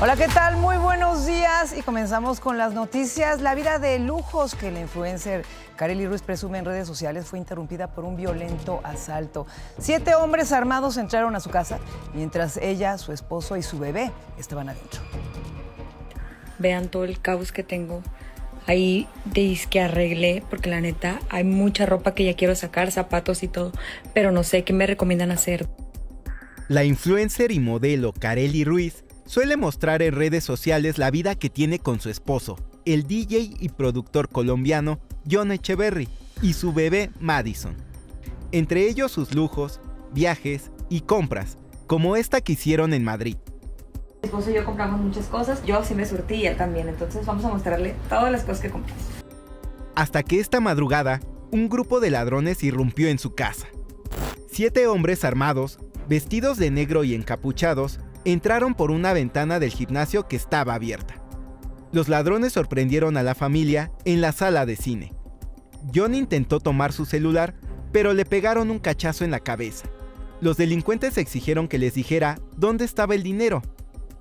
Hola, ¿qué tal? Muy buenos días y comenzamos con las noticias. La vida de lujos que la influencer Karely Ruiz presume en redes sociales fue interrumpida por un violento asalto. 7 hombres armados entraron a su casa mientras ella, su esposo y su bebé estaban adentro. Vean todo el caos que tengo. Ahí que arreglé, porque la neta hay mucha ropa que ya quiero sacar, zapatos y todo, pero no sé qué me recomiendan hacer. La influencer y modelo Karely Ruiz suele mostrar en redes sociales la vida que tiene con su esposo, el DJ y productor colombiano John Echeverry, y su bebé Madison. Entre ellos sus lujos, viajes y compras, como esta que hicieron en Madrid. Mi esposo y yo compramos muchas cosas, yo sí me surtí y él también, entonces vamos a mostrarle todas las cosas que compramos. Hasta que esta madrugada, un grupo de ladrones irrumpió en su casa. 7 hombres armados, vestidos de negro y encapuchados, entraron por una ventana del gimnasio que estaba abierta. Los ladrones sorprendieron a la familia en la sala de cine. John intentó tomar su celular, pero le pegaron un cachazo en la cabeza. Los delincuentes exigieron que les dijera dónde estaba el dinero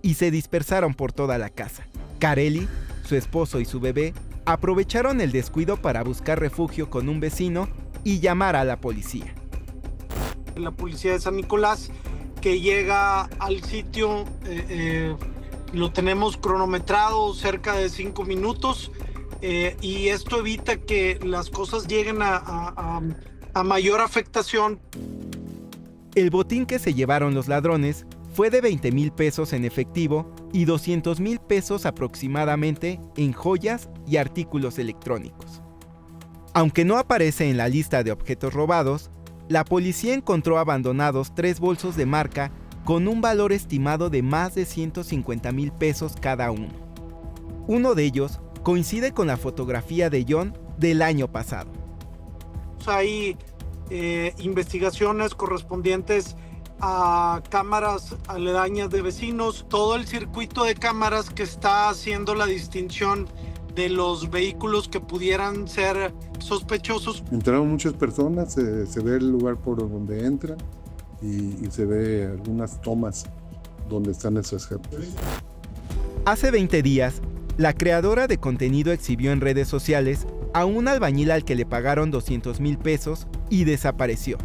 y se dispersaron por toda la casa. Karely, su esposo y su bebé aprovecharon el descuido para buscar refugio con un vecino y llamar a la policía. La policía de San Nicolás que llega al sitio, lo tenemos cronometrado cerca de 5 minutos y esto evita que las cosas lleguen a mayor afectación. El botín que se llevaron los ladrones fue de 20,000 pesos en efectivo y 200,000 pesos aproximadamente en joyas y artículos electrónicos. Aunque no aparece en la lista de objetos robados, la policía encontró abandonados 3 bolsos de marca con un valor estimado de más de 150,000 pesos cada uno. Uno de ellos coincide con la fotografía de John del año pasado. Hay investigaciones correspondientes a cámaras aledañas de vecinos, todo el circuito de cámaras que está haciendo la distinción de los vehículos que pudieran ser sospechosos. Entraron muchas personas, se ve el lugar por donde entran y se ve algunas tomas donde están esas gentes. Hace 20 días, la creadora de contenido exhibió en redes sociales a un albañil al que le pagaron 200,000 pesos y desapareció.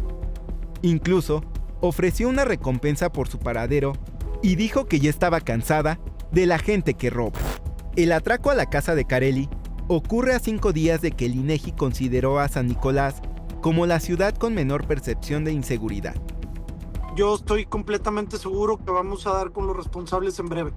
Incluso, ofreció una recompensa por su paradero y dijo que ya estaba cansada de la gente que roba. El atraco a la casa de Karely ocurre a 5 días de que el INEGI consideró a San Nicolás como la ciudad con menor percepción de inseguridad. Yo estoy completamente seguro que vamos a dar con los responsables en breve.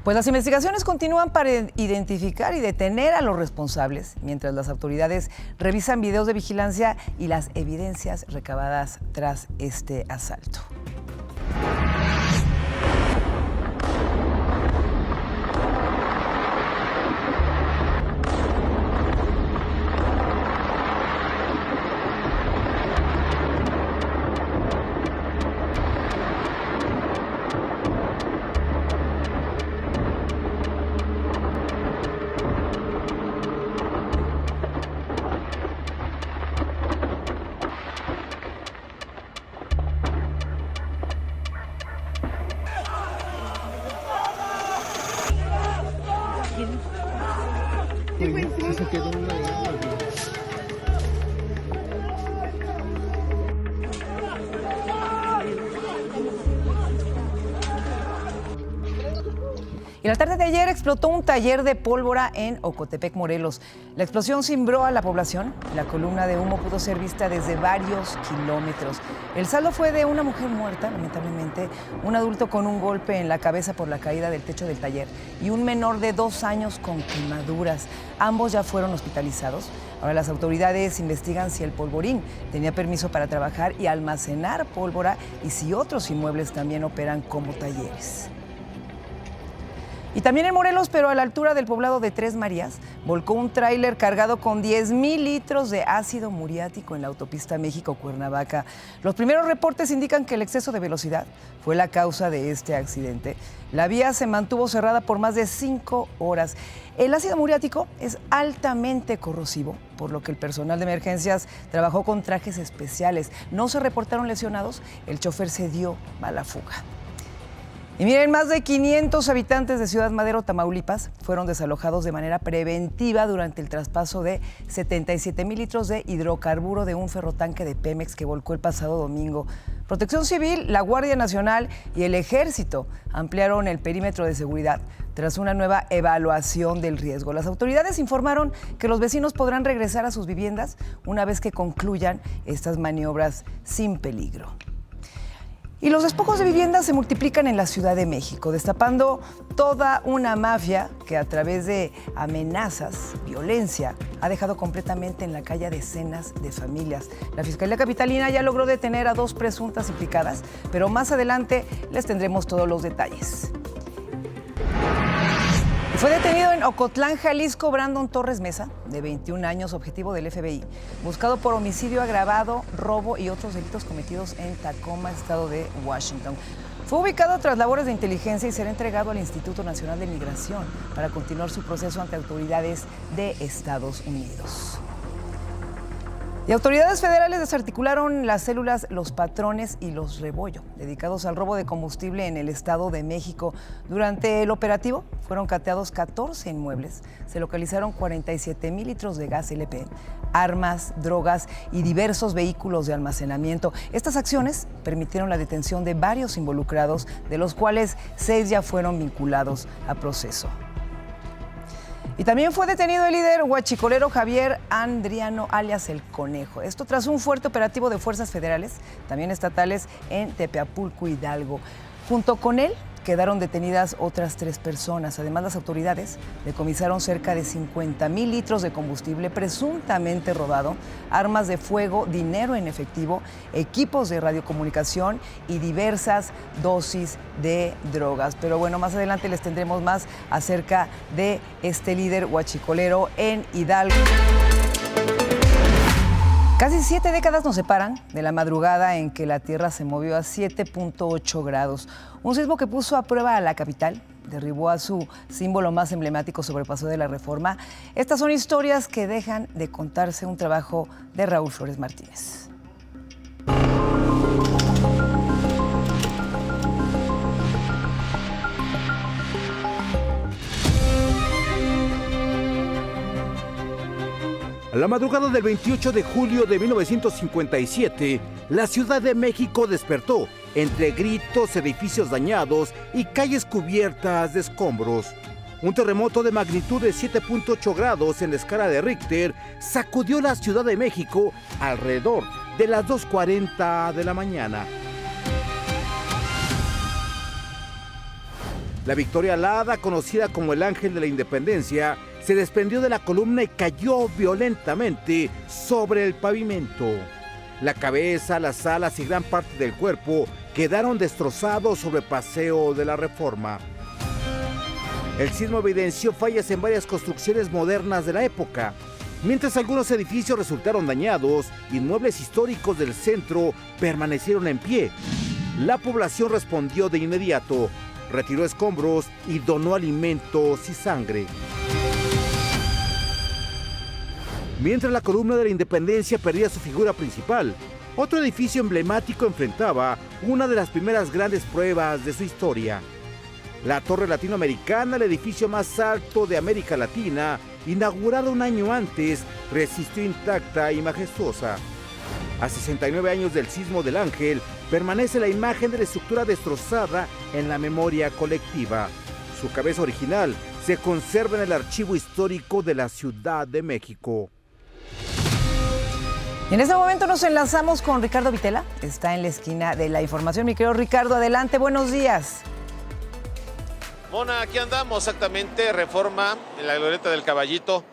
Pues las investigaciones continúan para identificar y detener a los responsables, mientras las autoridades revisan videos de vigilancia y las evidencias recabadas tras este asalto. Y la tarde de ayer explotó un taller de pólvora en Ocotepec, Morelos. La explosión cimbró a la población. La columna de humo pudo ser vista desde varios kilómetros. El saldo fue de una mujer muerta, lamentablemente, un adulto con un golpe en la cabeza por la caída del techo del taller y un menor de 2 años con quemaduras. Ambos ya fueron hospitalizados. Ahora las autoridades investigan si el polvorín tenía permiso para trabajar y almacenar pólvora y si otros inmuebles también operan como talleres. Y también en Morelos, pero a la altura del poblado de Tres Marías, volcó un tráiler cargado con 10,000 litros de ácido muriático en la autopista México-Cuernavaca. Los primeros reportes indican que el exceso de velocidad fue la causa de este accidente. La vía se mantuvo cerrada por más de 5 horas. El ácido muriático es altamente corrosivo, por lo que el personal de emergencias trabajó con trajes especiales. No se reportaron lesionados, el chofer se dio a la fuga. Y miren, más de 500 habitantes de Ciudad Madero, Tamaulipas, fueron desalojados de manera preventiva durante el traspaso de 77,000 litros de hidrocarburo de un ferrotanque de Pemex que volcó el pasado domingo. Protección Civil, la Guardia Nacional y el Ejército ampliaron el perímetro de seguridad tras una nueva evaluación del riesgo. Las autoridades informaron que los vecinos podrán regresar a sus viviendas una vez que concluyan estas maniobras sin peligro. Y los despojos de viviendas se multiplican en la Ciudad de México, destapando toda una mafia que a través de amenazas, violencia, ha dejado completamente en la calle a decenas de familias. La Fiscalía Capitalina ya logró detener a 2 presuntas implicadas, pero más adelante les tendremos todos los detalles. Fue detenido en Ocotlán, Jalisco, Brandon Torres Mesa, de 21 años, objetivo del FBI, buscado por homicidio agravado, robo y otros delitos cometidos en Tacoma, estado de Washington. Fue ubicado tras labores de inteligencia y será entregado al Instituto Nacional de Migración para continuar su proceso ante autoridades de Estados Unidos. Y autoridades federales desarticularon las células Los Patrones y Los Rebollo, dedicados al robo de combustible en el Estado de México. Durante el operativo fueron cateados 14 inmuebles, se localizaron 47,000 litros de gas LP, armas, drogas y diversos vehículos de almacenamiento. Estas acciones permitieron la detención de varios involucrados, de los cuales 6 ya fueron vinculados a proceso. Y también fue detenido el líder huachicolero Javier Andriano, alias El Conejo. Esto tras un fuerte operativo de fuerzas federales, también estatales, en Tepeapulco, Hidalgo. Junto con él quedaron detenidas otras 3 personas. Además, las autoridades decomisaron cerca de 50,000 litros de combustible presuntamente robado, armas de fuego, dinero en efectivo, equipos de radiocomunicación y diversas dosis de drogas. Pero bueno, más adelante les tendremos más acerca de este líder huachicolero en Hidalgo. Casi 7 décadas nos separan de la madrugada en que la Tierra se movió a 7.8 grados. Un sismo que puso a prueba a la capital, derribó a su símbolo más emblemático sobre Paseo de la Reforma. Estas son historias que dejan de contarse, un trabajo de Raúl Flores Martínez. A la madrugada del 28 de julio de 1957, la Ciudad de México despertó entre gritos, edificios dañados y calles cubiertas de escombros. Un terremoto de magnitud de 7.8 grados en la escala de Richter sacudió la Ciudad de México alrededor de las 2:40 de la mañana. La Victoria Alada, conocida como el Ángel de la Independencia, se desprendió de la columna y cayó violentamente sobre el pavimento. La cabeza, las alas y gran parte del cuerpo quedaron destrozados sobre Paseo de la Reforma. El sismo evidenció fallas en varias construcciones modernas de la época. Mientras algunos edificios resultaron dañados, inmuebles históricos del centro permanecieron en pie. La población respondió de inmediato, retiró escombros y donó alimentos y sangre. Mientras la columna de la Independencia perdía su figura principal, otro edificio emblemático enfrentaba una de las primeras grandes pruebas de su historia. La Torre Latinoamericana, el edificio más alto de América Latina, inaugurada un año antes, resistió intacta y majestuosa. A 69 años del sismo del Ángel, permanece la imagen de la estructura destrozada en la memoria colectiva. Su cabeza original se conserva en el Archivo Histórico de la Ciudad de México. En este momento nos enlazamos con Ricardo Vitela, está en la esquina de la información. Mi querido Ricardo, adelante, buenos días. Mona, aquí andamos exactamente, Reforma, en la glorieta del Caballito.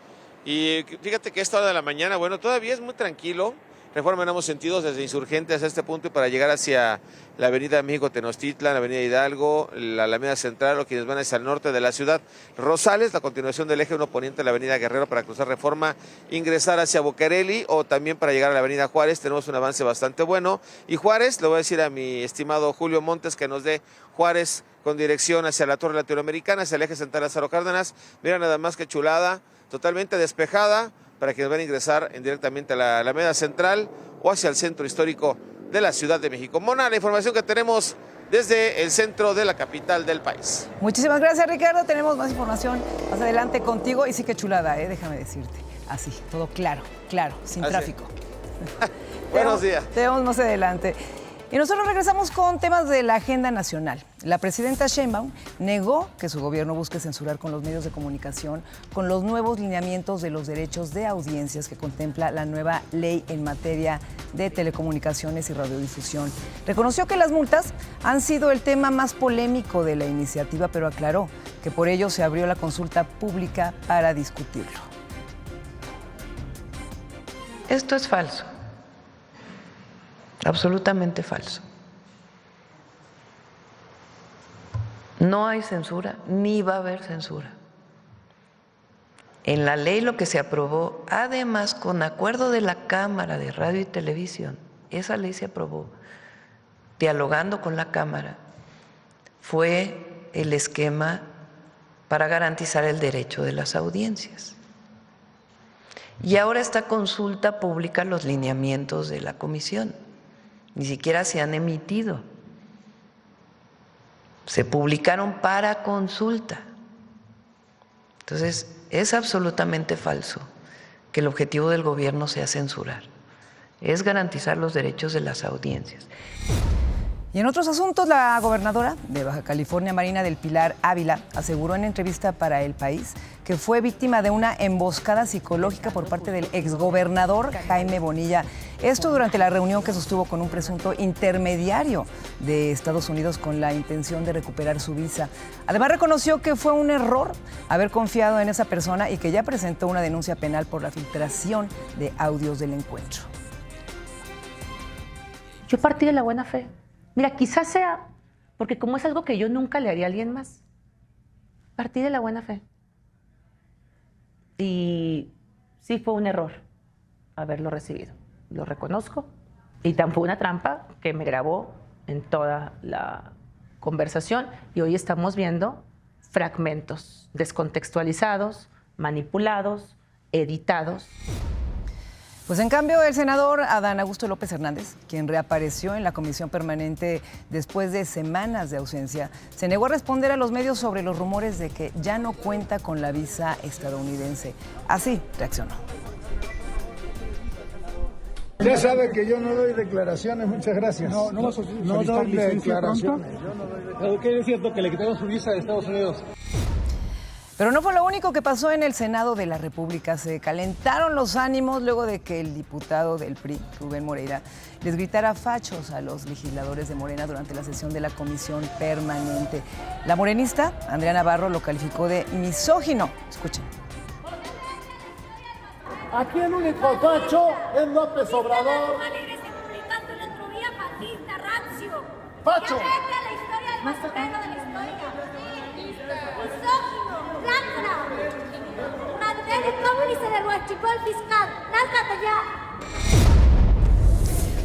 Y fíjate que a esta hora de la mañana, bueno, todavía es muy tranquilo. Reforma en ambos sentidos, desde Insurgentes hasta este punto y para llegar hacia la avenida México-Tenochtitlan, la avenida Hidalgo, la Alameda Central o quienes van hacia el norte de la ciudad. Rosales, la continuación del eje 1 poniente de la avenida Guerrero para cruzar Reforma, ingresar hacia Bucareli o también para llegar a la avenida Juárez. Tenemos un avance bastante bueno. Y Juárez, le voy a decir a mi estimado Julio Montes que nos dé Juárez con dirección hacia la Torre Latinoamericana, hacia el eje central Lázaro Cárdenas. Mira nada más que chulada, totalmente despejada, para quienes van a ingresar directamente a la Alameda Central o hacia el centro histórico de la Ciudad de México. Mona, la información que tenemos desde el centro de la capital del país. Muchísimas gracias, Ricardo. Tenemos más información más adelante contigo. Y sí que chulada, déjame decirte. Así, todo claro, sin tráfico. Buenos días. Te vemos más adelante. Y nosotros regresamos con temas de la agenda nacional. La presidenta Sheinbaum negó que su gobierno busque censurar con los medios de comunicación con los nuevos lineamientos de los derechos de audiencias que contempla la nueva ley en materia de telecomunicaciones y radiodifusión. Reconoció que las multas han sido el tema más polémico de la iniciativa, pero aclaró que por ello se abrió la consulta pública para discutirlo. Esto es falso. Absolutamente falso. No hay censura, ni va a haber censura. En la ley lo que se aprobó, además con acuerdo de la Cámara de Radio y Televisión, esa ley se aprobó dialogando con la Cámara, fue el esquema para garantizar el derecho de las audiencias. Y ahora esta consulta pública los lineamientos de la comisión. Ni siquiera se han emitido. Se publicaron para consulta. Entonces, es absolutamente falso que el objetivo del gobierno sea censurar. Es garantizar los derechos de las audiencias. Y en otros asuntos, la gobernadora de Baja California, Marina del Pilar Ávila, aseguró en entrevista para El País que fue víctima de una emboscada psicológica por parte del exgobernador Jaime Bonilla. Esto durante la reunión que sostuvo con un presunto intermediario de Estados Unidos con la intención de recuperar su visa. Además, reconoció que fue un error haber confiado en esa persona y que ya presentó una denuncia penal por la filtración de audios del encuentro. Yo partí de la buena fe. Mira, quizás sea porque como es algo que yo nunca le haría a alguien más, partí de la buena fe. Y sí fue un error haberlo recibido, lo reconozco. Y tan fue una trampa que me grabó en toda la conversación y hoy estamos viendo fragmentos descontextualizados, manipulados, editados. Pues en cambio, el senador Adán Augusto López Hernández, quien reapareció en la comisión permanente después de semanas de ausencia, se negó a responder a los medios sobre los rumores de que ya no cuenta con la visa estadounidense. Así reaccionó. Ya sabe que yo no doy declaraciones, muchas gracias. No doy declaraciones. ¿Qué es cierto que le quitaron su visa de Estados Unidos? Pero no fue lo único que pasó en el Senado de la República. Se calentaron los ánimos luego de que el diputado del PRI, Rubén Moreira, les gritara fachos a los legisladores de Morena durante la sesión de la comisión permanente. La morenista, Andrea Navarro, lo calificó de misógino. Escuchen. Aquí el único facho es López Obrador. ¡Facho!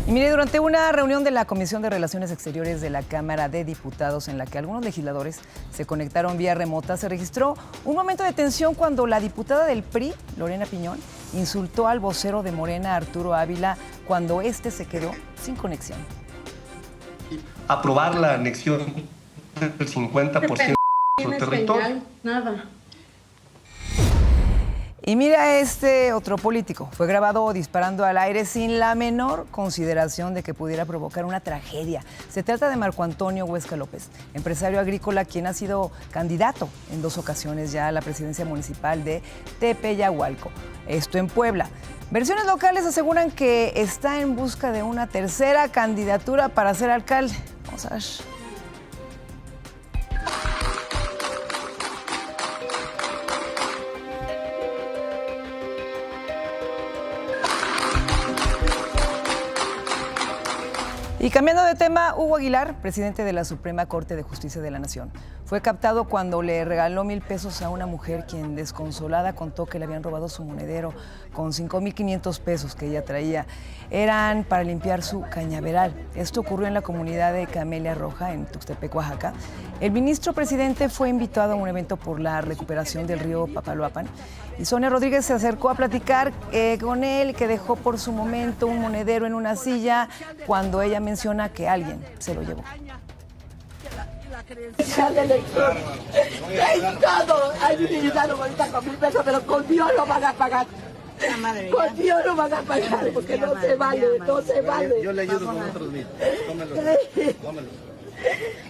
Y mire, durante una reunión de la Comisión de Relaciones Exteriores de la Cámara de Diputados, en la que algunos legisladores se conectaron vía remota, se registró un momento de tensión cuando la diputada del PRI, Lorena Piñón, insultó al vocero de Morena, Arturo Ávila, cuando este se quedó sin conexión. Aprobar la anexión del 50% de su territorio. Nada. Y mira, este otro político fue grabado disparando al aire sin la menor consideración de que pudiera provocar una tragedia. Se trata de Marco Antonio Huesca López, empresario agrícola quien ha sido candidato en 2 ocasiones ya a la presidencia municipal de Tepeyahualco, esto en Puebla. Versiones locales aseguran que está en busca de una tercera candidatura para ser alcalde. Vamos a ver. Y cambiando de tema, Hugo Aguilar, presidente de la Suprema Corte de Justicia de la Nación, fue captado cuando le regaló 1,000 pesos a una mujer quien desconsolada contó que le habían robado su monedero con 5,500 pesos que ella traía. Eran para limpiar su cañaveral. Esto ocurrió en la comunidad de Camelia Roja, en Tuxtepec, Oaxaca. El ministro presidente fue invitado a un evento por la recuperación del río Papaloapan y Sonia Rodríguez se acercó a platicar con él, que dejó por su momento un monedero en una silla cuando ella menciona que alguien se lo llevó. credencial de elector. Todo. Hay un millonario ahorita con 1,000 pesos, pero con Dios lo van a pagar. Con Dios lo van a pagar, porque no se vale, no se vale. Yo le ayudo con otros 1,000. Tómelo.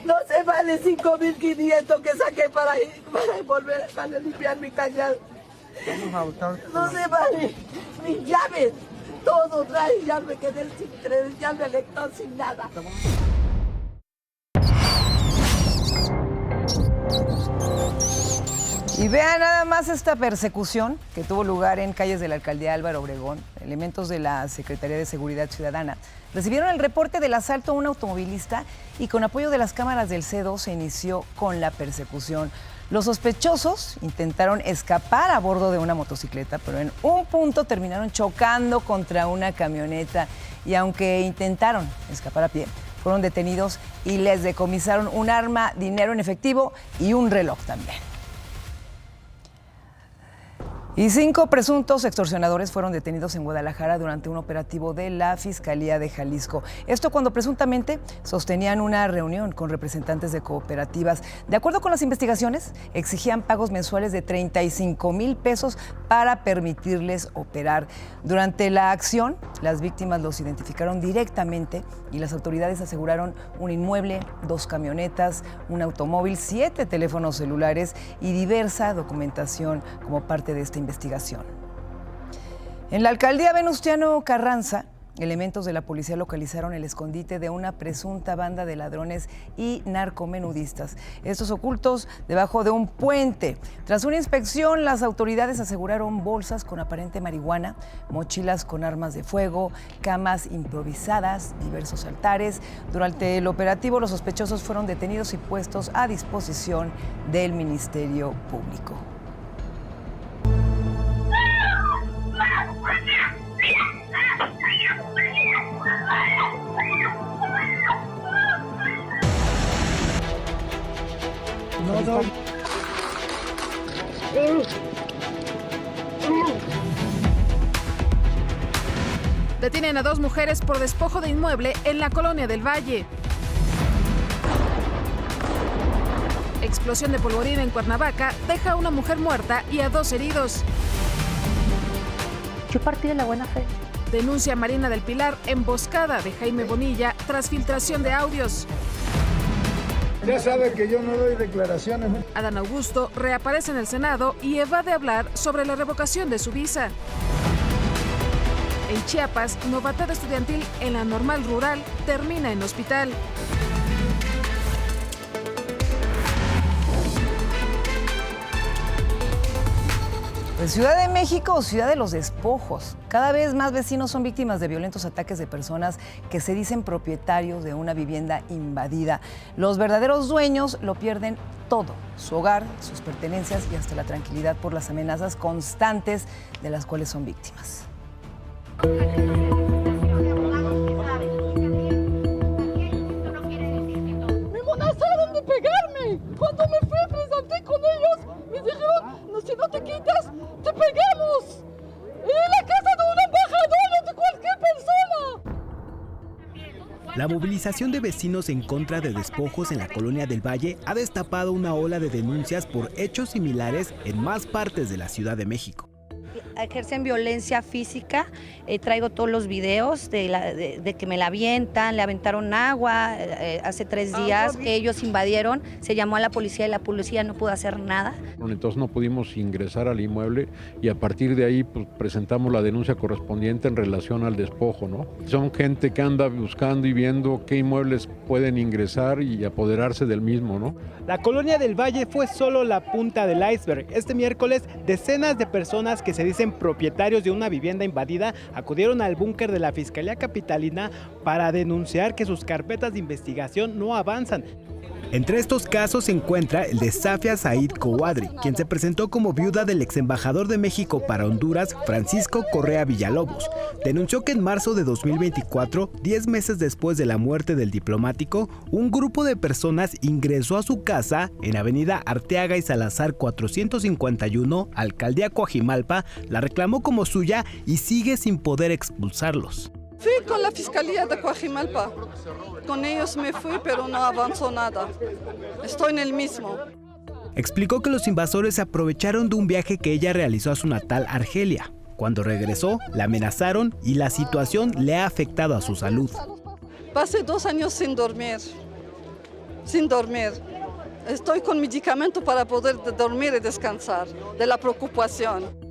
No se vale 5,500 que saqué para volver a limpiar mi cañal. No se vale. Mis llaves, todo trae, ya me quedé sin credencial de elector, sin nada. Y vean nada más esta persecución que tuvo lugar en calles de la alcaldía Álvaro Obregón. Elementos de la Secretaría de Seguridad Ciudadana recibieron el reporte del asalto a un automovilista y con apoyo de las cámaras del C2 se inició con la persecución. Los sospechosos intentaron escapar a bordo de una motocicleta, pero en un punto terminaron chocando contra una camioneta y aunque intentaron escapar a pie, fueron detenidos y les decomisaron un arma, dinero en efectivo y un reloj también. Y 5 presuntos extorsionadores fueron detenidos en Guadalajara durante un operativo de la Fiscalía de Jalisco. Esto cuando presuntamente sostenían una reunión con representantes de cooperativas. De acuerdo con las investigaciones, exigían pagos mensuales de 35,000 pesos para permitirles operar. Durante la acción, las víctimas los identificaron directamente y las autoridades aseguraron un inmueble, 2 camionetas, un automóvil, 7 teléfonos celulares y diversa documentación como parte de esta investigación. En la alcaldía Venustiano Carranza, elementos de la policía localizaron el escondite de una presunta banda de ladrones y narcomenudistas. Estos ocultos debajo de un puente. Tras una inspección, las autoridades aseguraron bolsas con aparente marihuana, mochilas con armas de fuego, camas improvisadas, diversos altares. Durante el operativo, los sospechosos fueron detenidos y puestos a disposición del Ministerio Público. Detienen a 2 mujeres por despojo de inmueble en la colonia del Valle. Explosión de polvorín en Cuernavaca deja a una mujer muerta y a 2 heridos. Yo partí de la buena fe. Denuncia Marina del Pilar emboscada de Jaime Bonilla tras filtración de audios. Ya sabe que yo no doy declaraciones. Adán Augusto reaparece en el Senado y evade hablar sobre la revocación de su visa. En Chiapas, novatada estudiantil en la normal rural termina en hospital. En Ciudad de México, ciudad de los despojos. Cada vez más vecinos son víctimas de violentos ataques de personas que se dicen propietarios de una vivienda invadida. Los verdaderos dueños lo pierden todo, su hogar, sus pertenencias y hasta la tranquilidad por las amenazas constantes de las cuales son víctimas. Me amenazaron de pegarme. Cuando me fui a presentar con ellos, me dijeron, no, si no te quitas, te pegamos. En la casa de un embajador o de cualquier persona. La movilización de vecinos en contra de despojos en la colonia del Valle ha destapado una ola de denuncias por hechos similares en más partes de la Ciudad de México. Ejercen violencia física, traigo todos los videos de que me la avientan, le aventaron agua, hace 3 días que ellos invadieron, se llamó a la policía y la policía no pudo hacer nada. Entonces no pudimos ingresar al inmueble y a partir de ahí pues, presentamos la denuncia correspondiente en relación al despojo, ¿no? Son gente que anda buscando y viendo qué inmuebles pueden ingresar y apoderarse del mismo, ¿no? La colonia del Valle fue solo la punta del iceberg. Este miércoles, decenas de personas que se dicen propietarios de una vivienda invadida acudieron al búnker de la Fiscalía Capitalina para denunciar que sus carpetas de investigación no avanzan. Entre estos casos se encuentra el de Safia Said Cowadri, quien se presentó como viuda del ex embajador de México para Honduras, Francisco Correa Villalobos. Denunció que en marzo de 2024, 10 meses después de la muerte del diplomático, un grupo de personas ingresó a su casa en Avenida Arteaga y Salazar 451, Alcaldía Coajimalpa, la reclamó como suya y sigue sin poder expulsarlos. Fui con la Fiscalía de Coajimalpa. Con ellos me fui, pero no avanzó nada. Estoy en el mismo. Explicó que los invasores se aprovecharon de un viaje que ella realizó a su natal Argelia. Cuando regresó, la amenazaron y la situación le ha afectado a su salud. Pasé 2 años sin dormir. Estoy con medicamento para poder dormir y descansar de la preocupación.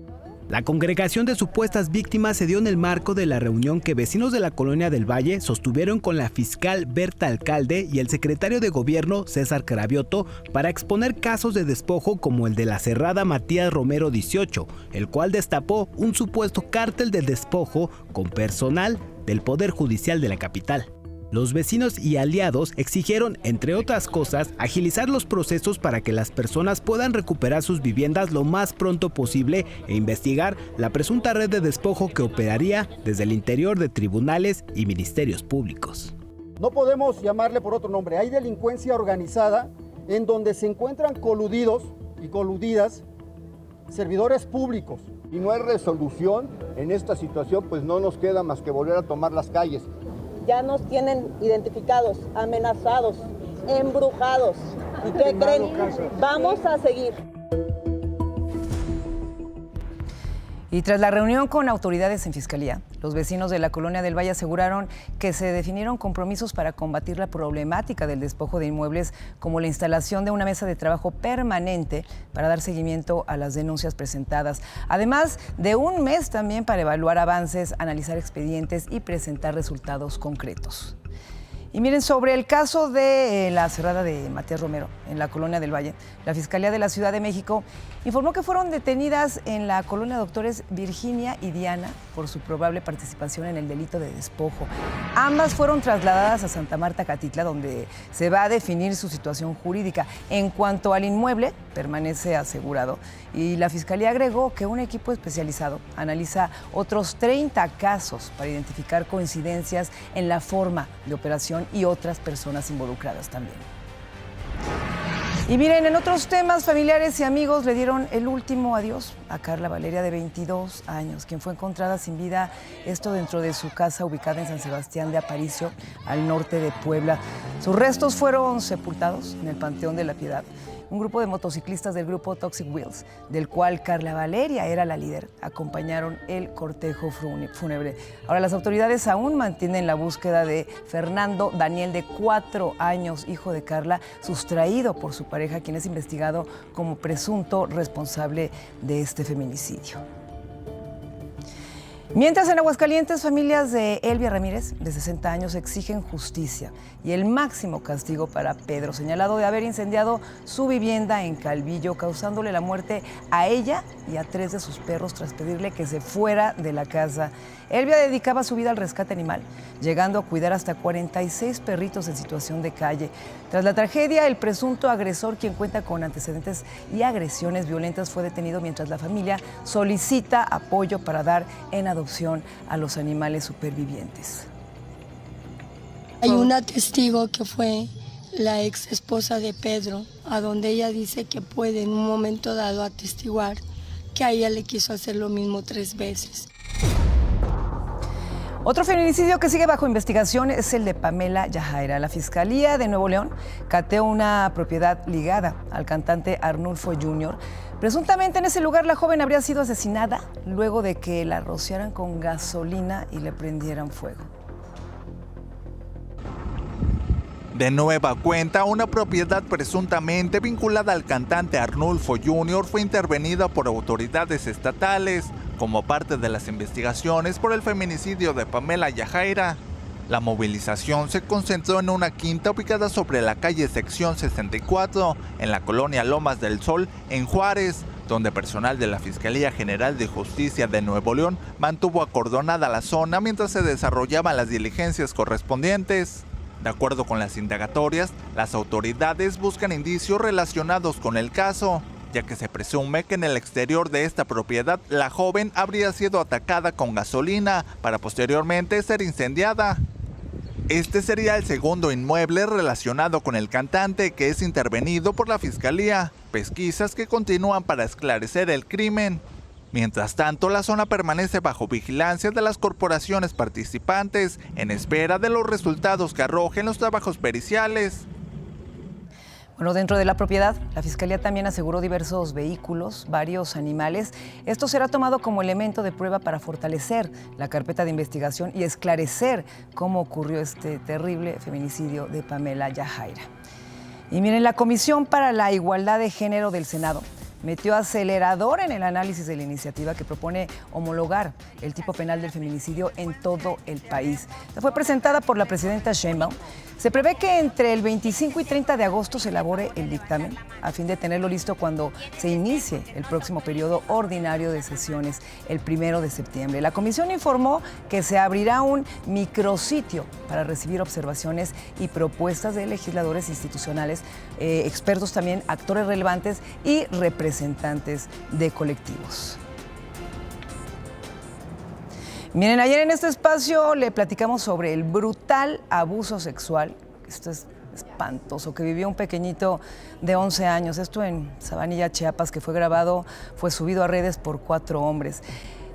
La congregación de supuestas víctimas se dio en el marco de la reunión que vecinos de la Colonia del Valle sostuvieron con la fiscal Berta Alcalde y el secretario de gobierno César Cravioto para exponer casos de despojo como el de la cerrada Matías Romero 18, el cual destapó un supuesto cártel del despojo con personal del Poder Judicial de la capital. Los vecinos y aliados exigieron, entre otras cosas, agilizar los procesos para que las personas puedan recuperar sus viviendas lo más pronto posible e investigar la presunta red de despojo que operaría desde el interior de tribunales y ministerios públicos. No podemos llamarle por otro nombre. Hay delincuencia organizada en donde se encuentran coludidos y coludidas servidores públicos. Y no hay resolución en esta situación, pues no nos queda más que volver a tomar las calles. Ya nos tienen identificados, amenazados, embrujados. ¿Y qué creen? Vamos a seguir. Y tras la reunión con autoridades en Fiscalía, los vecinos de la Colonia del Valle aseguraron que se definieron compromisos para combatir la problemática del despojo de inmuebles, como la instalación de una mesa de trabajo permanente para dar seguimiento a las denuncias presentadas, además de un mes también para evaluar avances, analizar expedientes y presentar resultados concretos. Y miren, sobre el caso de la cerrada de Matías Romero en la Colonia del Valle, la Fiscalía de la Ciudad de México informó que fueron detenidas en la colonia Doctores Virginia y Diana por su probable participación en el delito de despojo. Ambas fueron trasladadas a Santa Marta, Catitla, donde se va a definir su situación jurídica. En cuanto al inmueble, permanece asegurado. Y la Fiscalía agregó que un equipo especializado analiza otros 30 casos para identificar coincidencias en la forma de operación y otras personas involucradas también. Y miren, en otros temas, familiares y amigos le dieron el último adiós a Carla Valeria, de 22 años, quien fue encontrada sin vida, esto dentro de su casa ubicada en San Sebastián de Aparicio, al norte de Puebla. Sus restos fueron sepultados en el Panteón de la Piedad. Un grupo de motociclistas del grupo Toxic Wheels, del cual Carla Valeria era la líder, acompañaron el cortejo fúnebre. Ahora, las autoridades aún mantienen la búsqueda de Fernando Daniel, de 4 años, hijo de Carla, sustraído por su pareja, quien es investigado como presunto responsable de este feminicidio. Mientras en Aguascalientes, familias de Elvia Ramírez, de 60 años, exigen justicia y el máximo castigo para Pedro, señalado de haber incendiado su vivienda en Calvillo, causándole la muerte a ella y a 3 de sus perros tras pedirle que se fuera de la casa. Elvia dedicaba su vida al rescate animal, llegando a cuidar hasta 46 perritos en situación de calle. Tras la tragedia, el presunto agresor, quien cuenta con antecedentes y agresiones violentas, fue detenido mientras la familia solicita apoyo para dar en adopción a los animales supervivientes. Hay una testigo que fue la ex esposa de Pedro, a donde ella dice que puede en un momento dado atestiguar que a ella le quiso hacer lo mismo 3 veces. Otro feminicidio que sigue bajo investigación es el de Pamela Yajaira. La Fiscalía de Nuevo León cateó una propiedad ligada al cantante Arnulfo Jr. Presuntamente en ese lugar la joven habría sido asesinada luego de que la rociaran con gasolina y le prendieran fuego. De nueva cuenta, una propiedad presuntamente vinculada al cantante Arnulfo Jr. fue intervenida por autoridades estatales como parte de las investigaciones por el feminicidio de Pamela Yajaira. La movilización se concentró en una quinta ubicada sobre la calle Sección 64, en la colonia Lomas del Sol, en Juárez, donde personal de la Fiscalía General de Justicia de Nuevo León mantuvo acordonada la zona mientras se desarrollaban las diligencias correspondientes. De acuerdo con las indagatorias, las autoridades buscan indicios relacionados con el caso, ya que se presume que en el exterior de esta propiedad la joven habría sido atacada con gasolina para posteriormente ser incendiada. Este sería el segundo inmueble relacionado con el cantante que es intervenido por la Fiscalía, pesquisas que continúan para esclarecer el crimen. Mientras tanto, la zona permanece bajo vigilancia de las corporaciones participantes en espera de los resultados que arrojen los trabajos periciales. Bueno, dentro de la propiedad, la Fiscalía también aseguró diversos vehículos, varios animales. Esto será tomado como elemento de prueba para fortalecer la carpeta de investigación y esclarecer cómo ocurrió este terrible feminicidio de Pamela Yajaira. Y miren, la Comisión para la Igualdad de Género del Senado metió acelerador en el análisis de la iniciativa que propone homologar el tipo penal del feminicidio en todo el país. Fue presentada por la presidenta Sheinbaum. Se prevé que entre el 25 y 30 de agosto se elabore el dictamen a fin de tenerlo listo cuando se inicie el próximo periodo ordinario de sesiones, el 1 de septiembre. La comisión informó que se abrirá un micrositio para recibir observaciones y propuestas de legisladores institucionales, expertos también, actores relevantes y representantes de colectivos. Miren, ayer en este espacio le platicamos sobre el brutal abuso sexual, esto es espantoso, que vivió un pequeñito de 11 años, esto en Sabanilla, Chiapas, que fue grabado, fue subido a redes por 4 hombres.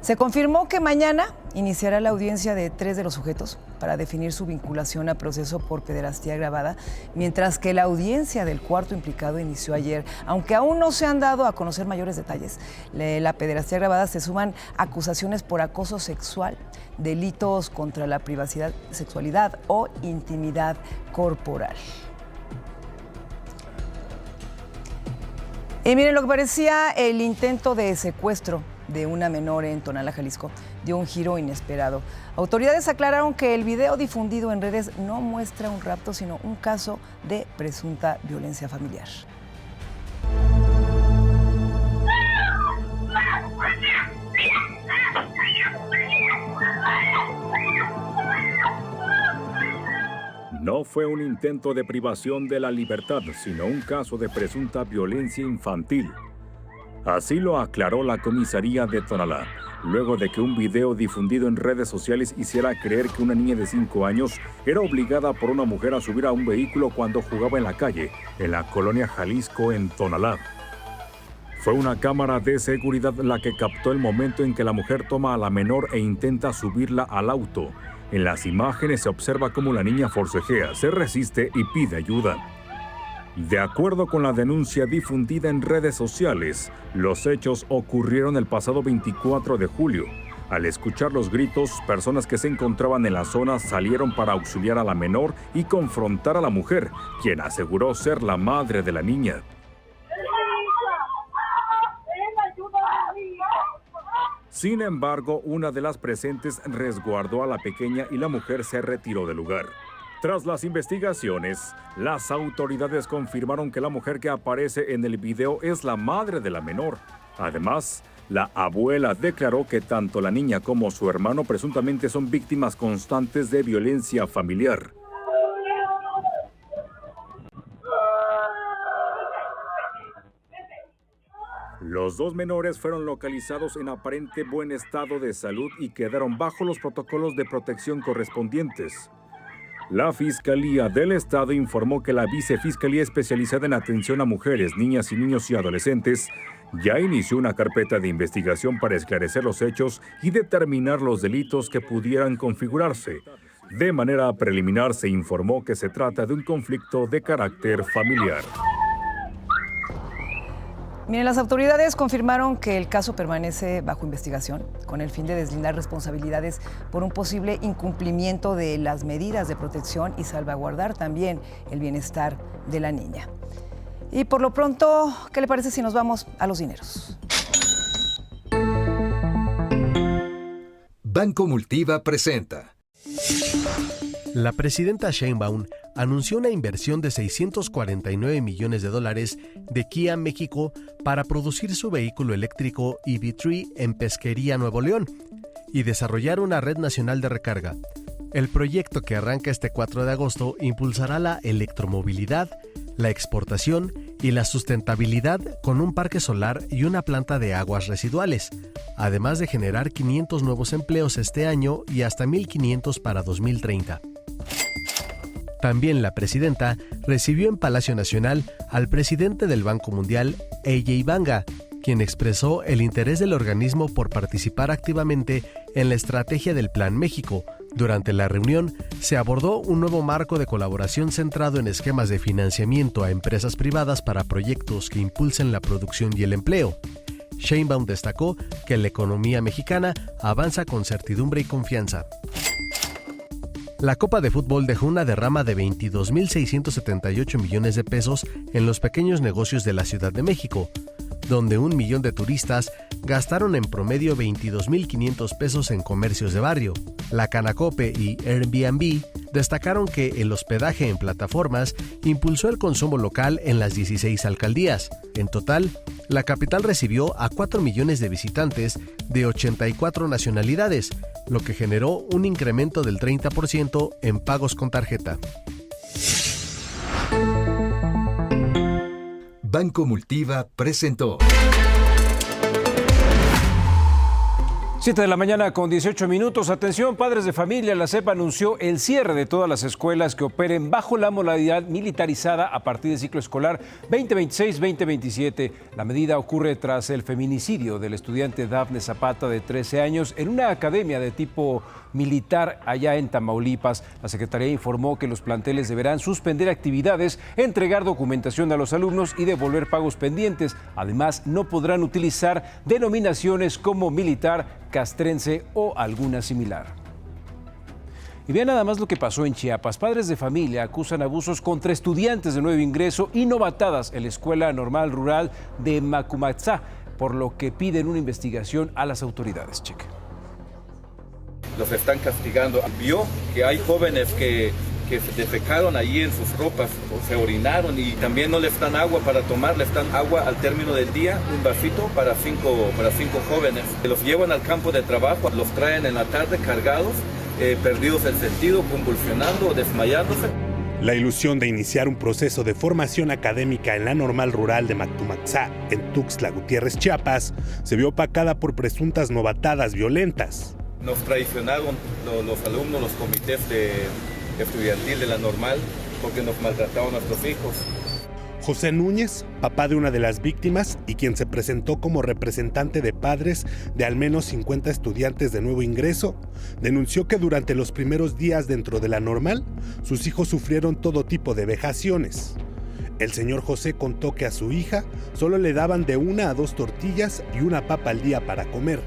Se confirmó que mañana iniciará la audiencia de 3 de los sujetos para definir su vinculación a proceso por pederastía agravada, mientras que la audiencia del 4º implicado inició ayer. Aunque aún no se han dado a conocer mayores detalles, la pederastía agravada se suman acusaciones por acoso sexual, delitos contra la privacidad, sexualidad o intimidad corporal. Y miren, lo que parecía el intento de secuestro de una menor en Tonalá, Jalisco, dio un giro inesperado. Autoridades aclararon que el video difundido en redes no muestra un rapto, sino un caso de presunta violencia familiar. No fue un intento de privación de la libertad, sino un caso de presunta violencia infantil. Así lo aclaró la comisaría de Tonalá, luego de que un video difundido en redes sociales hiciera creer que una niña de 5 años era obligada por una mujer a subir a un vehículo cuando jugaba en la calle, en la colonia Jalisco, en Tonalá. Fue una cámara de seguridad la que captó el momento en que la mujer toma a la menor e intenta subirla al auto. En las imágenes se observa cómo la niña forcejea, se resiste y pide ayuda. De acuerdo con la denuncia difundida en redes sociales, los hechos ocurrieron el pasado 24 de julio. Al escuchar los gritos, personas que se encontraban en la zona salieron para auxiliar a la menor y confrontar a la mujer, quien aseguró ser la madre de la niña. Sin embargo, una de las presentes resguardó a la pequeña y la mujer se retiró del lugar. Tras las investigaciones, las autoridades confirmaron que la mujer que aparece en el video es la madre de la menor. Además, la abuela declaró que tanto la niña como su hermano presuntamente son víctimas constantes de violencia familiar. Los 2 menores fueron localizados en aparente buen estado de salud y quedaron bajo los protocolos de protección correspondientes. La Fiscalía del Estado informó que la Vicefiscalía Especializada en Atención a Mujeres, Niñas y Niños y Adolescentes ya inició una carpeta de investigación para esclarecer los hechos y determinar los delitos que pudieran configurarse. De manera preliminar se informó que se trata de un conflicto de carácter familiar. Miren, las autoridades confirmaron que el caso permanece bajo investigación con el fin de deslindar responsabilidades por un posible incumplimiento de las medidas de protección y salvaguardar también el bienestar de la niña. Y por lo pronto, ¿qué le parece si nos vamos a los dineros? Banco Multiva presenta. La presidenta Sheinbaum anunció una inversión de $649 millones de Kia México para producir su vehículo eléctrico EV3 en Pesquería, Nuevo León, y desarrollar una red nacional de recarga. El proyecto, que arranca este 4 de agosto, impulsará la electromovilidad, la exportación y la sustentabilidad con un parque solar y una planta de aguas residuales, además de generar 500 nuevos empleos este año y hasta 1,500 para 2030. También la presidenta recibió en Palacio Nacional al presidente del Banco Mundial, Ajay Banga, quien expresó el interés del organismo por participar activamente en la estrategia del Plan México. Durante la reunión, se abordó un nuevo marco de colaboración centrado en esquemas de financiamiento a empresas privadas para proyectos que impulsen la producción y el empleo. Sheinbaum destacó que la economía mexicana avanza con certidumbre y confianza. La Copa de Fútbol dejó una derrama de 22.678 millones de pesos en los pequeños negocios de la Ciudad de México, donde 1 millón de turistas gastaron en promedio 22.500 pesos en comercios de barrio. La Canacope y Airbnb destacaron que el hospedaje en plataformas impulsó el consumo local en las 16 alcaldías. En total, la capital recibió a 4 millones de visitantes de 84 nacionalidades, lo que generó un incremento del 30% en pagos con tarjeta. Banco Multiva presentó. 7 de la mañana con 18 minutos. Atención, padres de familia. La SEP anunció el cierre de todas las escuelas que operen bajo la modalidad militarizada a partir del ciclo escolar 2026-2027. La medida ocurre tras el feminicidio del estudiante Dafne Zapata, de 13 años, en una academia de tipo militar allá en Tamaulipas. La Secretaría informó que los planteles deberán suspender actividades, entregar documentación a los alumnos y devolver pagos pendientes. Además, no podrán utilizar denominaciones como militar, castrense o alguna similar. Y vean nada más lo que pasó en Chiapas. Padres de familia acusan abusos contra estudiantes de nuevo ingreso y novatadas en la Escuela Normal Rural de Macumatzá, por lo que piden una investigación a las autoridades. Cheque. Los están castigando. Vio que hay jóvenes que se defecaron allí en sus ropas o se orinaron, y también no les dan agua para tomar, les dan agua al término del día, un vasito para cinco jóvenes. Los llevan al campo de trabajo, los traen en la tarde cargados, perdidos el sentido, convulsionando o desmayándose. La ilusión de iniciar un proceso de formación académica en la Normal Rural de Macumatzá, en Tuxtla Gutiérrez, Chiapas, se vio opacada por presuntas novatadas violentas. Nos traicionaron los alumnos, los comités estudiantil de la Normal, porque nos maltrataron a nuestros hijos. José Núñez, papá de una de las víctimas y quien se presentó como representante de padres de al menos 50 estudiantes de nuevo ingreso, denunció que durante los primeros días dentro de la Normal, sus hijos sufrieron todo tipo de vejaciones. El señor José contó que a su hija solo le daban de 1 a 2 tortillas y una papa al día para comer.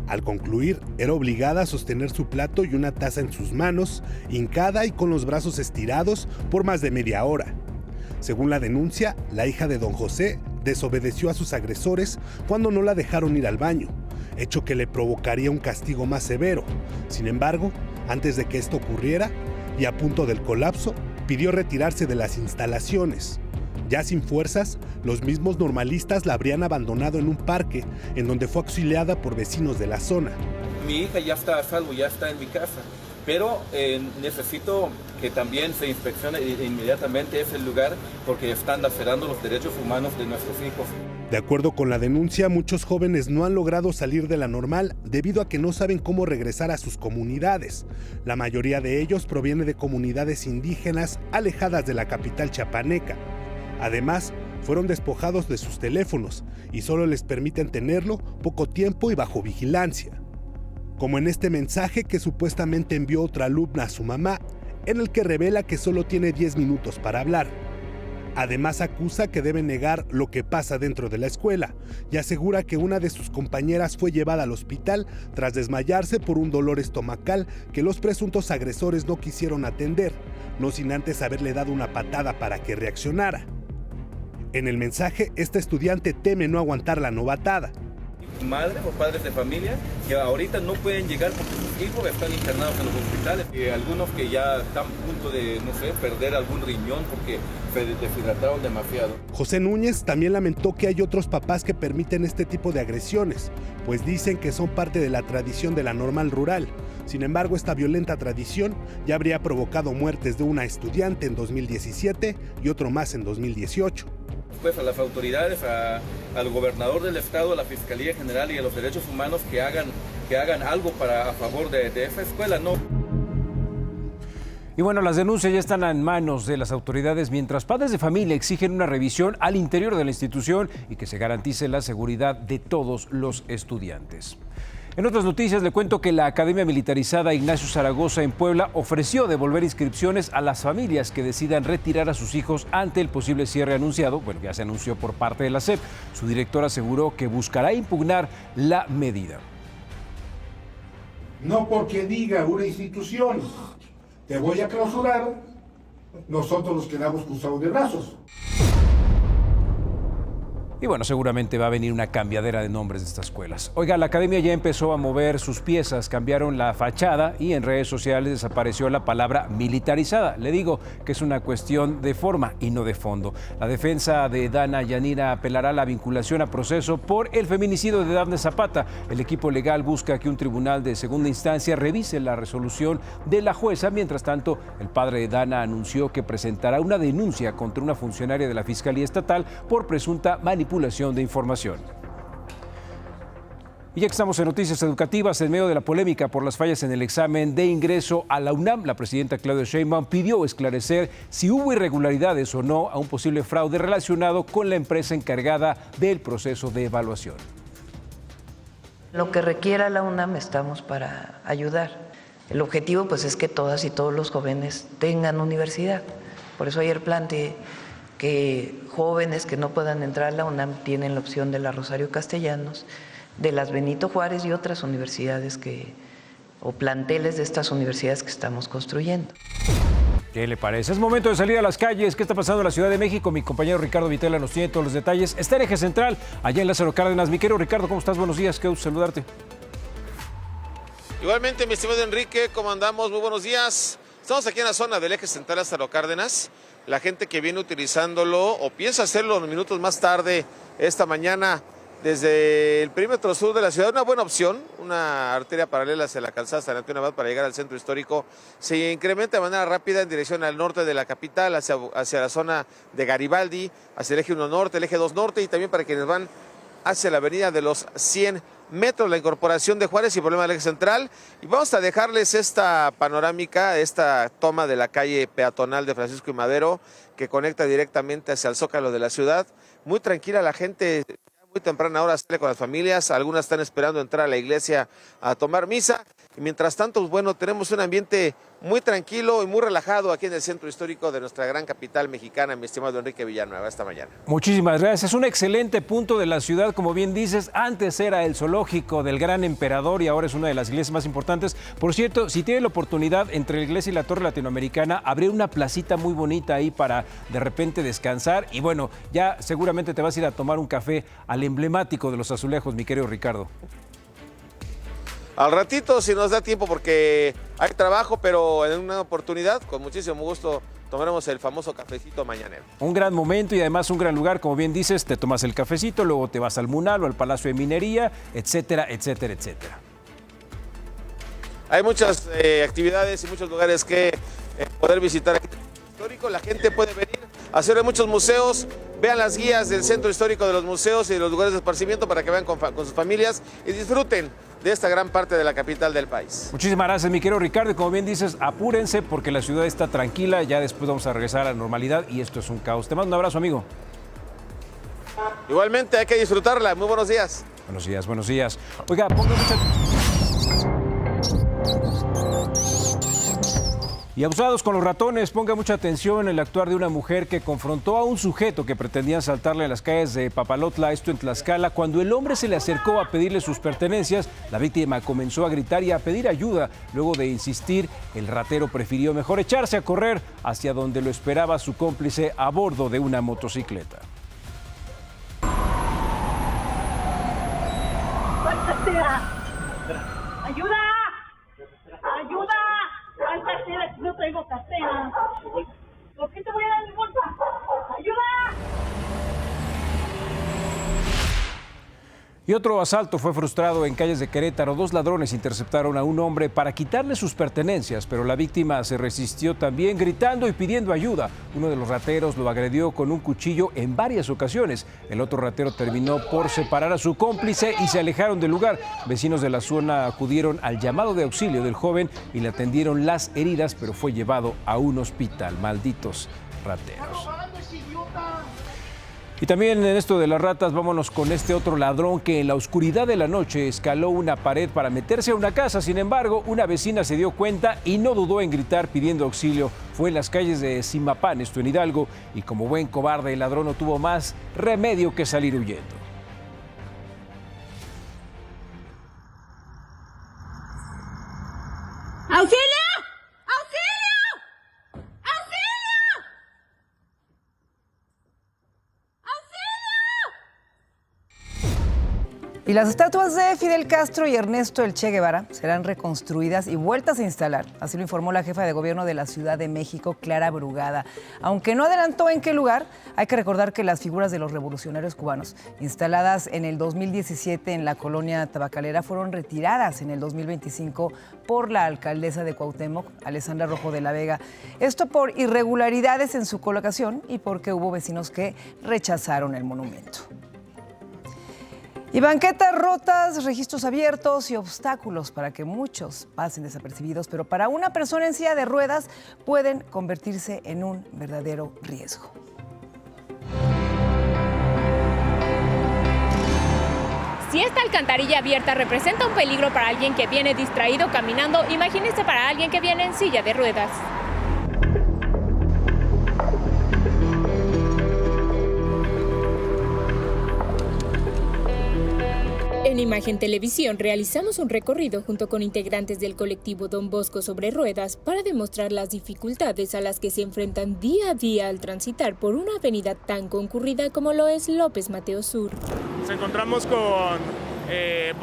Al concluir, era obligada a sostener su plato y una taza en sus manos, hincada y con los brazos estirados por más de media hora. Según la denuncia, la hija de don José desobedeció a sus agresores cuando no la dejaron ir al baño, hecho que le provocaría un castigo más severo. Sin embargo, antes de que esto ocurriera, y a punto del colapso, pidió retirarse de las instalaciones. Ya sin fuerzas, los mismos normalistas la habrían abandonado en un parque, en donde fue auxiliada por vecinos de la zona. Mi hija ya está a salvo, ya está en mi casa, pero necesito que también se inspeccione inmediatamente ese lugar, porque están lacerando los derechos humanos de nuestros hijos. De acuerdo con la denuncia, muchos jóvenes no han logrado salir de la Normal debido a que no saben cómo regresar a sus comunidades. La mayoría de ellos proviene de comunidades indígenas alejadas de la capital chiapaneca. Además, fueron despojados de sus teléfonos y solo les permiten tenerlo poco tiempo y bajo vigilancia. Como en este mensaje que supuestamente envió otra alumna a su mamá, en el que revela que solo tiene 10 minutos para hablar. Además, acusa que debe negar lo que pasa dentro de la escuela y asegura que una de sus compañeras fue llevada al hospital tras desmayarse por un dolor estomacal que los presuntos agresores no quisieron atender, no sin antes haberle dado una patada para que reaccionara. En el mensaje, esta estudiante teme no aguantar la novatada. Madres o padres de familia que ahorita no pueden llegar porque sus hijos están internados en los hospitales, y algunos que ya están a punto de, perder algún riñón porque se deshidrataron demasiado. José Núñez también lamentó que hay otros papás que permiten este tipo de agresiones, pues dicen que son parte de la tradición de la Normal Rural. Sin embargo, esta violenta tradición ya habría provocado muertes de una estudiante en 2017 y otro más en 2018. Pues a las autoridades, al gobernador del estado, a la Fiscalía General y a los derechos humanos que hagan algo a favor de esa escuela, ¿no? Y bueno, las denuncias ya están en manos de las autoridades mientras padres de familia exigen una revisión al interior de la institución y que se garantice la seguridad de todos los estudiantes. En otras noticias, le cuento que la Academia Militarizada Ignacio Zaragoza en Puebla ofreció devolver inscripciones a las familias que decidan retirar a sus hijos ante el posible cierre anunciado. Bueno, ya se anunció por parte de la SEP. Su director aseguró que buscará impugnar la medida. No porque diga una institución, te voy a clausurar, nosotros nos quedamos cruzados de brazos. Y bueno, seguramente va a venir una cambiadera de nombres de estas escuelas. Oiga, la academia ya empezó a mover sus piezas, cambiaron la fachada y en redes sociales desapareció la palabra militarizada. Le digo que es una cuestión de forma y no de fondo. La defensa de Dana Yanira apelará la vinculación a proceso por el feminicidio de Dafne Zapata. El equipo legal busca que un tribunal de segunda instancia revise la resolución de la jueza. Mientras tanto, el padre de Dana anunció que presentará una denuncia contra una funcionaria de la Fiscalía Estatal por presunta manipulación de información. Y ya que estamos en noticias educativas, en medio de la polémica por las fallas en el examen de ingreso a la UNAM, la presidenta Claudia Sheinbaum pidió esclarecer si hubo irregularidades o no a un posible fraude relacionado con la empresa encargada del proceso de evaluación. Lo que requiera la UNAM estamos para ayudar. El objetivo pues es que todas y todos los jóvenes tengan universidad. Por eso ayer planteé que jóvenes que no puedan entrar a la UNAM tienen la opción de la Rosario Castellanos, de las Benito Juárez y otras universidades o planteles de estas universidades que estamos construyendo. ¿Qué le parece? Es momento de salir a las calles. ¿Qué está pasando en la Ciudad de México? Mi compañero Ricardo Vitela nos tiene todos los detalles. Está en Eje Central, allá en Lázaro Cárdenas. Mi querido Ricardo, ¿cómo estás? Buenos días, qué gusto saludarte. Igualmente, mi estimado Enrique, ¿cómo andamos? Muy buenos días. Estamos aquí en la zona del Eje Central Lázaro Cárdenas. La gente que viene utilizándolo o piensa hacerlo unos minutos más tarde esta mañana desde el perímetro sur de la ciudad, una buena opción, una arteria paralela hacia la calzada San Antonio Abad para llegar al centro histórico, se incrementa de manera rápida en dirección al norte de la capital, hacia la zona de Garibaldi, hacia el eje 1 norte, el eje 2 norte y también para quienes van hacia la avenida de los 100 metros, la incorporación de Juárez y problema del eje central. Y vamos a dejarles esta panorámica, esta toma de la calle peatonal de Francisco y Madero, que conecta directamente hacia el Zócalo de la ciudad. Muy tranquila la gente, muy temprana hora sale con las familias, algunas están esperando entrar a la iglesia a tomar misa. Y mientras tanto, pues bueno, tenemos un ambiente muy tranquilo y muy relajado aquí en el centro histórico de nuestra gran capital mexicana, mi estimado Enrique Villanueva, esta mañana. Muchísimas gracias. Es un excelente punto de la ciudad, como bien dices. Antes era el zoológico del Gran Emperador y ahora es una de las iglesias más importantes. Por cierto, si tiene la oportunidad, entre la iglesia y la Torre Latinoamericana, habría una placita muy bonita ahí para de repente descansar. Y bueno, ya seguramente te vas a ir a tomar un café al emblemático de los azulejos, mi querido Ricardo. Al ratito, si nos da tiempo, porque hay trabajo, pero en una oportunidad, con muchísimo gusto, tomaremos el famoso cafecito mañanero. Un gran momento y además un gran lugar, como bien dices, te tomas el cafecito, luego te vas al Munal o al Palacio de Minería, etcétera, etcétera, etcétera. Hay muchas actividades y muchos lugares que poder visitar aquí en el centro histórico. La gente puede venir a hacer muchos museos. Vean las guías del centro histórico de los museos y de los lugares de esparcimiento para que vayan con sus familias y disfruten de esta gran parte de la capital del país. Muchísimas gracias, mi querido Ricardo. Y como bien dices, apúrense porque la ciudad está tranquila. Ya después vamos a regresar a la normalidad y esto es un caos. Te mando un abrazo, amigo. Igualmente, hay que disfrutarla. Muy buenos días. Buenos días, buenos días. Oiga, ponga mucha... Y abusados con los ratones, ponga mucha atención en el actuar de una mujer que confrontó a un sujeto que pretendía asaltarle en las calles de Papalotla, esto en Tlaxcala. Cuando el hombre se le acercó a pedirle sus pertenencias, la víctima comenzó a gritar y a pedir ayuda. Luego de insistir, el ratero prefirió mejor echarse a correr hacia donde lo esperaba su cómplice a bordo de una motocicleta. ¡Ayuda! ¡Ayuda! ¡Ay, cartera! No traigo cartera. ¿Por qué te voy a dar mi bolsa? ¡Ayuda! Y otro asalto fue frustrado en calles de Querétaro. 2 ladrones interceptaron a un hombre para quitarle sus pertenencias, pero la víctima se resistió también, gritando y pidiendo ayuda. Uno de los rateros lo agredió con un cuchillo en varias ocasiones. El otro ratero terminó por separar a su cómplice y se alejaron del lugar. Vecinos de la zona acudieron al llamado de auxilio del joven y le atendieron las heridas, pero fue llevado a un hospital. Malditos rateros. Y también en esto de las ratas, vámonos con este otro ladrón que en la oscuridad de la noche escaló una pared para meterse a una casa. Sin embargo, una vecina se dio cuenta y no dudó en gritar pidiendo auxilio. Fue en las calles de Zimapán, esto en Hidalgo, y como buen cobarde, el ladrón no tuvo más remedio que salir huyendo. ¡Auxilio! Y las estatuas de Fidel Castro y Ernesto El Che Guevara serán reconstruidas y vueltas a instalar. Así lo informó la jefa de gobierno de la Ciudad de México, Clara Brugada. Aunque no adelantó en qué lugar, hay que recordar que las figuras de los revolucionarios cubanos, instaladas en el 2017 en la colonia tabacalera, fueron retiradas en el 2025 por la alcaldesa de Cuauhtémoc, Alessandra Rojo de la Vega. Esto por irregularidades en su colocación y porque hubo vecinos que rechazaron el monumento. Y banquetas rotas, registros abiertos y obstáculos para que muchos pasen desapercibidos, pero para una persona en silla de ruedas pueden convertirse en un verdadero riesgo. Si esta alcantarilla abierta representa un peligro para alguien que viene distraído caminando, imagínese para alguien que viene en silla de ruedas. En Imagen Televisión realizamos un recorrido junto con integrantes del colectivo Don Bosco sobre Ruedas para demostrar las dificultades a las que se enfrentan día a día al transitar por una avenida tan concurrida como lo es López Mateos Sur. Nos encontramos con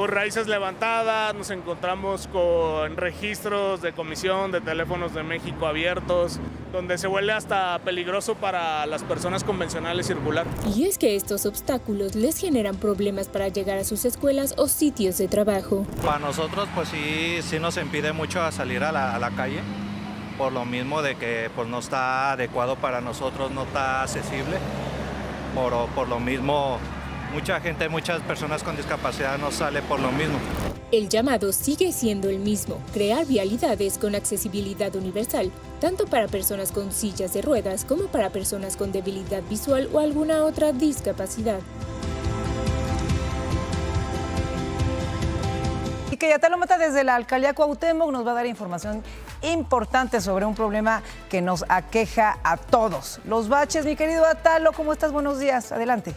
raíces levantadas, nos encontramos con registros de comisión de teléfonos de México abiertos, donde se vuelve hasta peligroso para las personas convencionales circular. Y es que estos obstáculos les generan problemas para llegar a sus escuelas o sitios de trabajo. Para nosotros pues sí nos impide mucho a salir a la calle, por lo mismo de que pues no está adecuado para nosotros, no está accesible, por lo mismo muchas personas con discapacidad no sale por lo mismo. El llamado sigue siendo el mismo, crear vialidades con accesibilidad universal, tanto para personas con sillas de ruedas como para personas con debilidad visual o alguna otra discapacidad. Y que Atalo Mata desde la alcaldía Cuauhtémoc nos va a dar información importante sobre un problema que nos aqueja a todos. Los baches, mi querido Atalo, ¿cómo estás? Buenos días, adelante.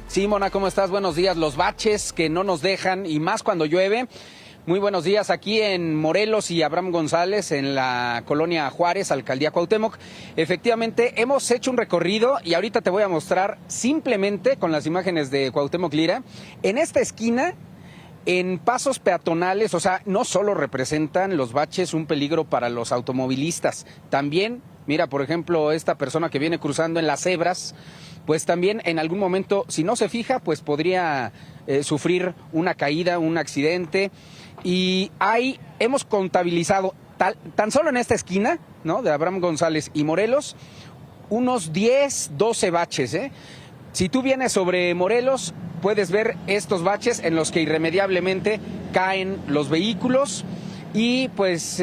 Sí, Mona, ¿cómo estás? Buenos días. Los baches que no nos dejan, y más cuando llueve. Muy buenos días aquí en Morelos y Abraham González, en la colonia Juárez, alcaldía Cuauhtémoc. Efectivamente, hemos hecho un recorrido y ahorita te voy a mostrar simplemente con las imágenes de Cuauhtémoc Lira. En esta esquina, en pasos peatonales, o sea, no solo representan los baches un peligro para los automovilistas, también, mira, por ejemplo, esta persona que viene cruzando en las cebras, pues también en algún momento, si no se fija, pues podría sufrir una caída, un accidente. Y ahí hemos contabilizado, tan solo en esta esquina, ¿no?, de Abraham González y Morelos, unos 10, 12 baches, ¿eh? Si tú vienes sobre Morelos, puedes ver estos baches en los que irremediablemente caen los vehículos y pues...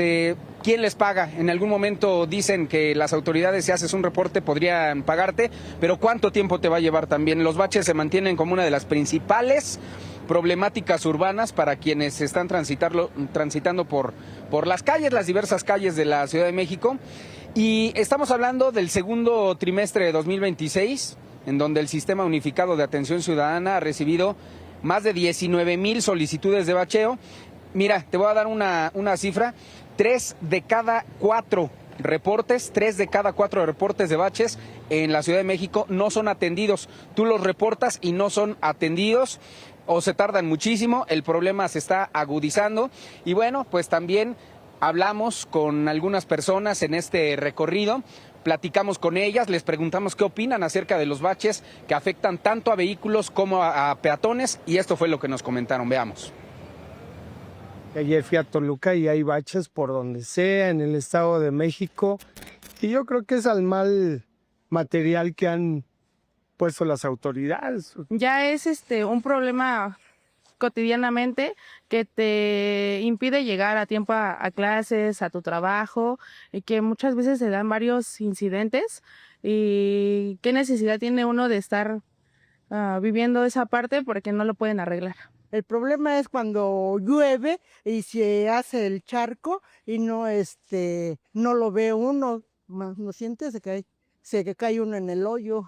¿quién les paga? En algún momento dicen que las autoridades, si haces un reporte, podrían pagarte, pero ¿cuánto tiempo te va a llevar también? Los baches se mantienen como una de las principales problemáticas urbanas para quienes están transitando por las calles, las diversas calles de la Ciudad de México. Y estamos hablando del segundo trimestre de 2026, en donde el Sistema Unificado de Atención Ciudadana ha recibido más de 19,000 solicitudes de bacheo. Mira, te voy a dar una cifra. 3 de cada 4 reportes de baches en la Ciudad de México no son atendidos. Tú los reportas y no son atendidos o se tardan muchísimo, el problema se está agudizando. Y bueno, pues también hablamos con algunas personas en este recorrido platicamos con ellas, les preguntamos qué opinan acerca de los baches que afectan tanto a vehículos como a peatones, y esto fue lo que nos comentaron. Veamos. Ayer fui a Toluca y hay baches por donde sea, en el Estado de México, y yo creo que es al mal material que han puesto las autoridades. Ya es un problema cotidianamente que te impide llegar a tiempo a clases, a tu trabajo, y que muchas veces se dan varios incidentes. Y qué necesidad tiene uno de estar viviendo esa parte porque no lo pueden arreglar. El problema es cuando llueve y se hace el charco y no lo ve uno, lo siente, se cae uno en el hoyo.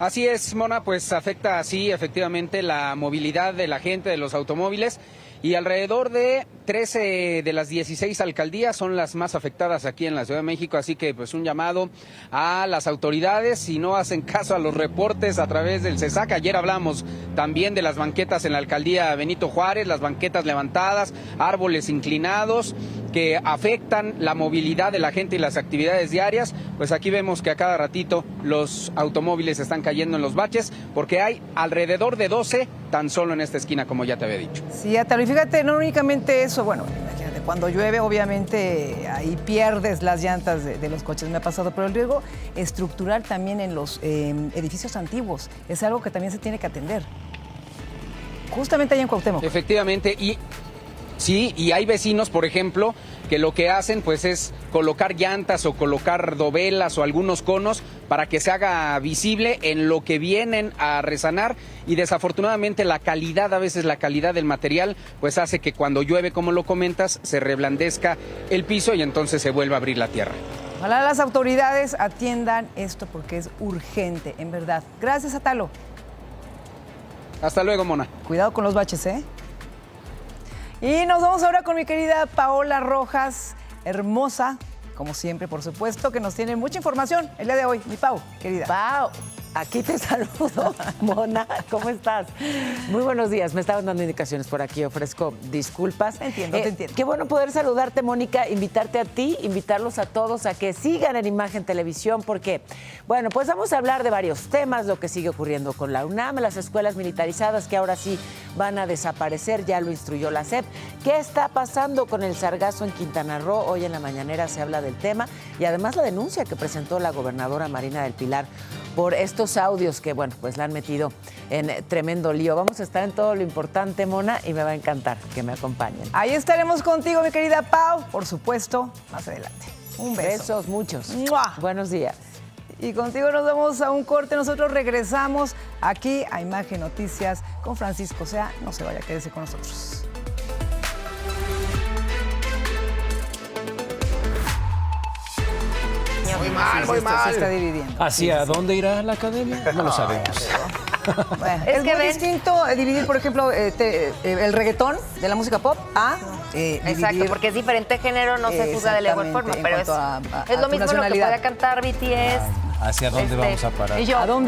Así es, Mona, pues afecta así efectivamente la movilidad de la gente, de los automóviles, y alrededor de 13 de las 16 alcaldías son las más afectadas aquí en la Ciudad de México, así que pues un llamado a las autoridades, si no hacen caso a los reportes a través del CESAC. Ayer hablamos también de las banquetas en la alcaldía Benito Juárez, las banquetas levantadas, árboles inclinados que afectan la movilidad de la gente y las actividades diarias. Pues aquí vemos que a cada ratito los automóviles están cayendo en los baches, porque hay alrededor de 12 tan solo en esta esquina, como ya te había dicho. Sí, Atalo, y fíjate, no únicamente eso, bueno, imagínate, cuando llueve obviamente ahí pierdes las llantas de los coches, me ha pasado, pero el riesgo estructural también en los edificios antiguos es algo que también se tiene que atender. Justamente allá en Cuauhtémoc. Efectivamente, y hay vecinos, por ejemplo, que lo que hacen pues es colocar llantas o colocar dovelas o algunos conos para que se haga visible en lo que vienen a resanar, y desafortunadamente a veces la calidad del material pues hace que cuando llueve, como lo comentas, se reblandezca el piso y entonces se vuelve a abrir la tierra. Ojalá las autoridades atiendan esto porque es urgente, en verdad. Gracias, Atalo. Hasta luego, Mona. Cuidado con los baches, ¿eh? Y nos vamos ahora con mi querida Paola Rojas, hermosa, como siempre, por supuesto, que nos tiene mucha información el día de hoy. Mi Pau, querida. Pau, aquí te saludo, Mona, ¿cómo estás? Muy buenos días, me estaban dando indicaciones por aquí, ofrezco disculpas. Te entiendo. Qué bueno poder saludarte, Mónica, invitarte a ti, invitarlos a todos a que sigan en Imagen Televisión, porque, bueno, pues vamos a hablar de varios temas, lo que sigue ocurriendo con la UNAM, las escuelas militarizadas que ahora sí van a desaparecer, ya lo instruyó la SEP. ¿Qué está pasando con el sargazo en Quintana Roo? Hoy en la mañanera se habla del tema, y además la denuncia que presentó la gobernadora Marina del Pilar por estos audios que, bueno, pues la han metido en tremendo lío. Vamos a estar en todo lo importante, Mona, y me va a encantar que me acompañen. Ahí estaremos contigo, mi querida Pau, por supuesto, más adelante. Un beso. Besos, muchos. ¡Mua! Buenos días. Y contigo nos vamos a un corte. Nosotros regresamos aquí a Imagen Noticias con Francisco Sea. No se vaya, quédese con nosotros. Muy mal. Se está dividiendo. ¿Hacia dónde irá la academia? No lo sabemos. Bueno, es muy distinto dividir, por ejemplo, el reggaetón de la música pop a exacto, porque es diferente género, no se juzga de la igual forma, pero es lo mismo lo que puede cantar BTS. ¿Hacia dónde vamos a parar? ¿A dónde